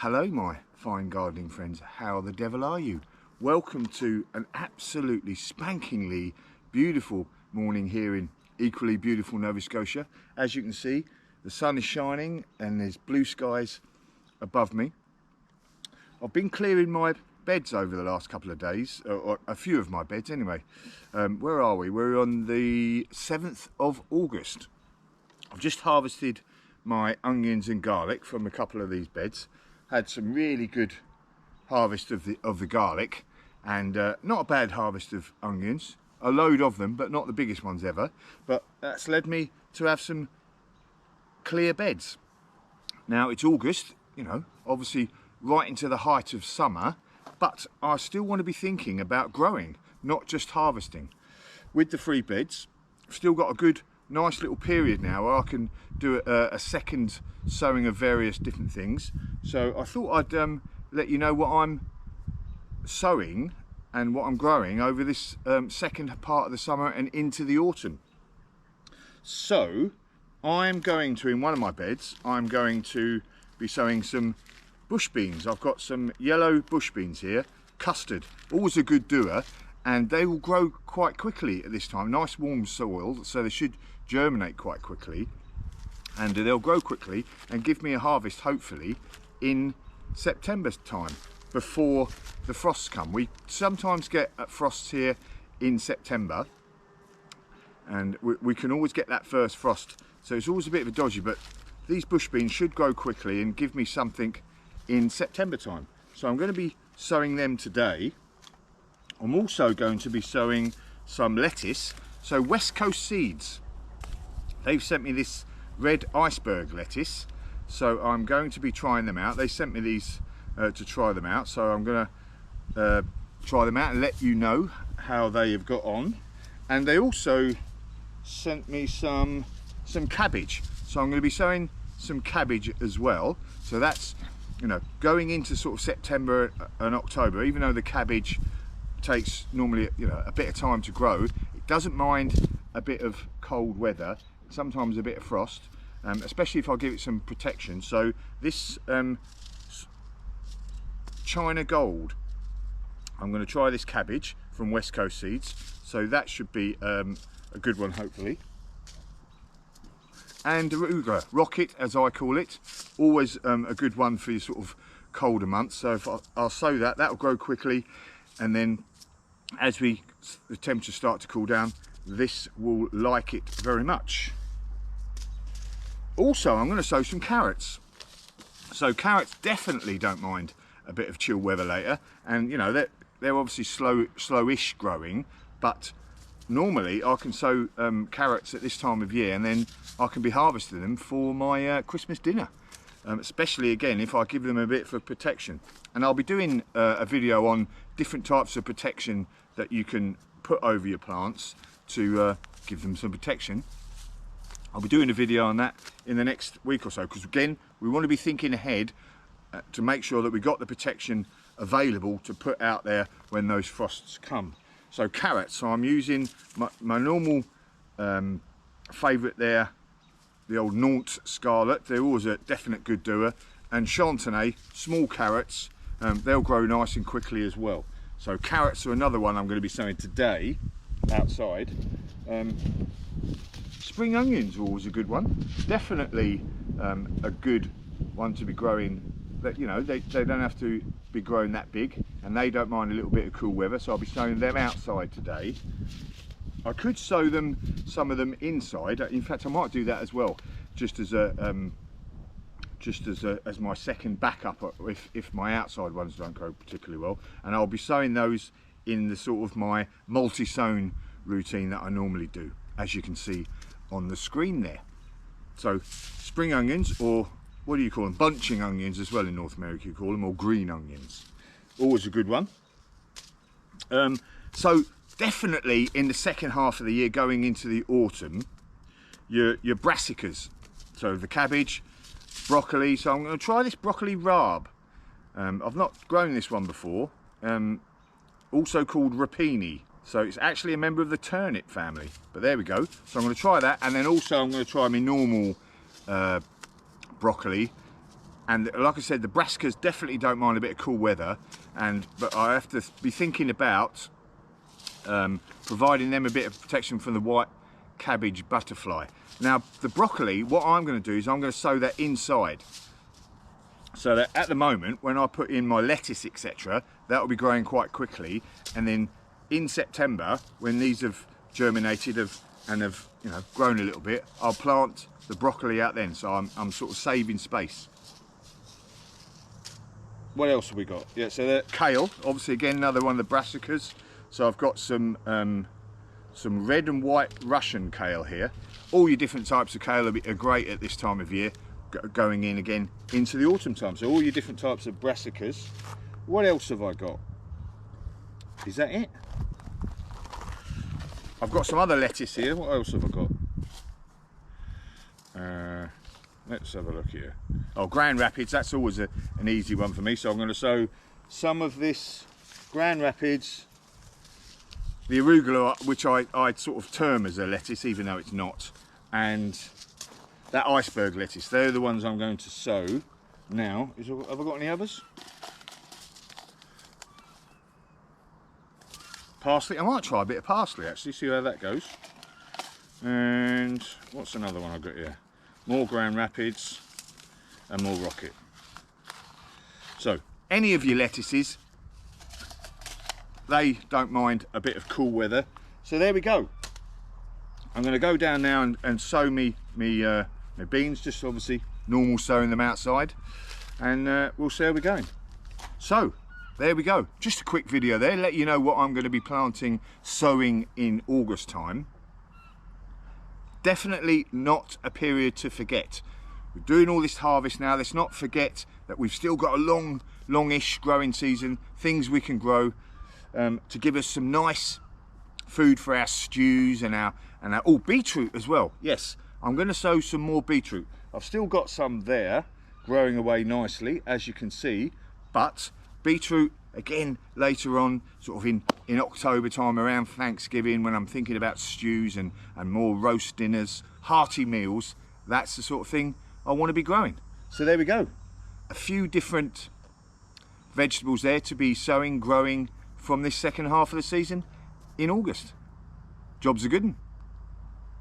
Hello my fine gardening friends, how the devil are you? Welcome to an absolutely spankingly beautiful morning here in equally beautiful Nova Scotia. As you can see, the sun is shining and there's blue skies above me. I've been clearing my beds over the last couple of days, or a few of my beds anyway. Where are we? We're on the 7th of August. I've just harvested my onions and garlic from a couple of these beds. Had some really good harvest of the garlic, and not a bad harvest of onions. A load of them, but not the biggest ones ever. But that's led me to have some clear beds. Now it's August, you know, obviously right into the height of summer, but I still want to be thinking about growing, not just harvesting. With the free beds, I've still got a good nice little period now where I can do a second sowing of various different things. So I thought I'd let you know what I'm sowing and what I'm growing over this second part of the summer and into the autumn. So I'm going to, in one of my beds, I'm going to be sowing some bush beans. I've got some yellow bush beans here, custard, always a good doer, and they will grow quite quickly at this time. Nice warm soil, so they should germinate quite quickly, and they'll grow quickly and give me a harvest hopefully in September time, before the frosts come. We sometimes get frosts here in September, and we can always get that first frost, so it's always a bit of a dodgy, but these bush beans should grow quickly and give me something in September time. So I'm going to be sowing them today. I'm also going to be sowing some lettuce. So West Coast Seeds, they've sent me this red iceberg lettuce, so I'm going to be trying them out. They sent me these to try them out, so I'm going to try them out and let you know how they have got on. And they also sent me some cabbage, so I'm going to be sowing some cabbage as well. So that's, you know, going into sort of September and October, even though the cabbage takes normally, you know, a bit of time to grow, it doesn't mind a bit of cold weather, sometimes a bit of frost, especially if I give it some protection. So this China Gold, I'm going to try this cabbage from West Coast Seeds, so that should be a good one hopefully. And arugula, rocket as I call it, always a good one for your sort of colder months. So if I'll sow that, that'll grow quickly, and then as the temperatures start to cool down, this will like it very much. Also, I'm going to sow some carrots. So carrots definitely don't mind a bit of chill weather later, and you know they're obviously slowish growing, but normally I can sow carrots at this time of year, and then I can be harvesting them for my Christmas dinner, especially again if I give them a bit for protection. And I'll be doing a video on different types of protection that you can put over your plants to give them some protection. I'll be doing a video on that in the next week or so, because again we want to be thinking ahead to make sure that we got the protection available to put out there when those frosts come. So carrots, so I'm using my normal favourite there, the old Nantes Scarlet. They're always a definite good doer. And Chantenay, small carrots, they'll grow nice and quickly as well. So carrots are another one I'm going to be sowing today outside. Spring onions are always a good one. Definitely a good one to be growing. That, you know, they don't have to be growing that big, and they don't mind a little bit of cool weather, so I'll be sowing them outside today. I could sow them, some of them inside. In fact, I might do that as well, just as as my second backup if my outside ones don't grow particularly well. And I'll be sowing those in the sort of my multi-sown routine that I normally do, as you can see on the screen there. So spring onions, or what do you call them? Bunching onions as well in North America you call them, or green onions. Always a good one. So definitely in the second half of the year going into the autumn, your brassicas. So the cabbage, broccoli. So I'm going to try this broccoli rabe. I've not grown this one before. Also called rapini. So it's actually a member of the turnip family. But there we go. So I'm going to try that, and then also I'm going to try my normal broccoli, And like I said, the brassicas definitely don't mind a bit of cool weather, but I have to be thinking about providing them a bit of protection from the white cabbage butterfly. Now the broccoli, what I'm going to do is I'm going to sow that inside, so that at the moment when I put in my lettuce etc, that will be growing quite quickly, and then in September when these have germinated and have grown a little bit, I'll plant the broccoli out then, so I'm sort of saving space. What else have we got? Yeah, so the kale, obviously again another one of the brassicas. So I've got some red and white Russian kale here. All your different types of kale are great at this time of year, going in again into the autumn time. So all your different types of brassicas. What else have I got? Is that it? I've got some other lettuce here. What else have I got? Let's have a look here. Oh, Grand Rapids, that's always an easy one for me. So I'm going to sow some of this Grand Rapids, the arugula, which I sort of term as a lettuce, even though it's not, and that iceberg lettuce. They're the ones I'm going to sow now. Have I got any others? Parsley. I might try a bit of parsley actually, see how that goes. And what's another one I've got here? More Grand Rapids and more rocket. So any of your lettuces, they don't mind a bit of cool weather. So there we go. I'm going to go down now and sow me beans, just obviously normal sowing them outside, and we'll see how we're going. So there we go, just a quick video there, let you know what I'm going to be planting, sowing in August time. Definitely not a period to forget. We're doing all this harvest now. Let's not forget that we've still got a longish growing season, things we can grow to give us some nice food for our stews and our beetroot as well. Yes, I'm going to sow some more beetroot. I've still got some there growing away nicely, as you can see, but beetroot again later on, sort of in October time, around Thanksgiving, when I'm thinking about stews and more roast dinners, hearty meals. That's the sort of thing I want to be growing. So there we go, a few different vegetables there to be sowing, growing from this second half of the season in August. Job's a good one.